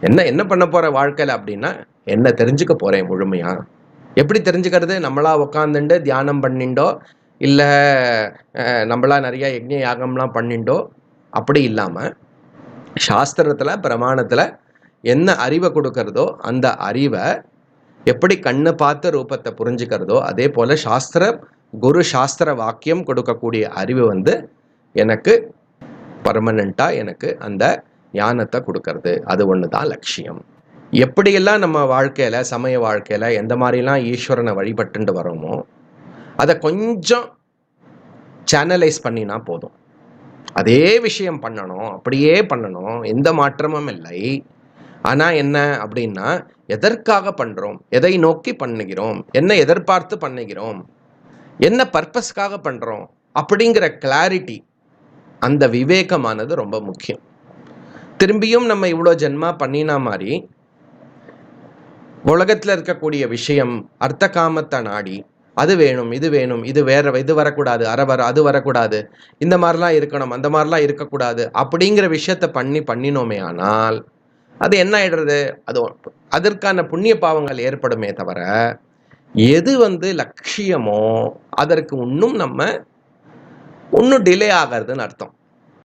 என்ன என்ன பண்ண போற வாழ்க்கையில் அப்படின்னா, என்ன தெரிஞ்சுக்க போறேன் முழுமையா. எப்படி தெரிஞ்சுக்கிறது? நம்மளா உட்காந்துண்டு தியானம் பண்ணிண்டோ, இல்லை நம்மளா நிறைய யஜ்ஞ யாகம்லாம் பண்ணிண்டோ அப்படி இல்லாமல், சாஸ்திரத்தில் பிரமாணத்தில் என்ன அறிவை கொடுக்கறதோ அந்த அறிவை எப்படி கண்ணு பார்த்து ரூபத்தை புரிஞ்சுக்கிறதோ அதே போல் குரு சாஸ்திர வாக்கியம் கொடுக்கக்கூடிய அறிவு எனக்கு பர்மனண்ட்டாக எனக்கு அந்த ஞானத்தை கொடுக்கறது. அது ஒன்று தான் லட்சியம். எப்படியெல்லாம் நம்ம வாழ்க்கையில் சமய வாழ்க்கையில் எந்த மாதிரிலாம் ஈஸ்வரனை வழிபட்டுண்டு வரோமோ அதை கொஞ்சம் சேனலைஸ் பண்ணினா போதும். அதே விஷயம் பண்ணணும், அப்படியே பண்ணணும், எந்த மாற்றமும் இல்லை. ஆனால் என்ன அப்படின்னா, எதற்காக பண்ணுறோம், எதை நோக்கி பண்ணுகிறோம், என்ன எதிர்பார்த்து பண்ணுகிறோம், என்ன பர்பஸ்க்காக பண்ணுறோம் அப்படிங்கிற கிளாரிட்டி, அந்த விவேகமானது ரொம்ப முக்கியம். திரும்பியும் நம்ம இவ்வளோ ஜென்மா பண்ணினா மாதிரி உலகத்தில் இருக்கக்கூடிய விஷயம் அர்த்த காமத்தை நாடி அது வேணும், இது வேணும், இது வேற, இது வரக்கூடாது, அது வரக்கூடாது, இந்த மாதிரிலாம் இருக்கணும், அந்த மாதிரிலாம் இருக்கக்கூடாது அப்படிங்கிற விஷயத்த பண்ணினோமே ஆனால் அது என்ன ஆயிடுறது? அதற்கான புண்ணிய பாவங்கள் ஏற்படுமே தவிர, எது லட்சியமோ அதற்கு இன்னும் டிலே ஆகிறதுன்னு அர்த்தம்.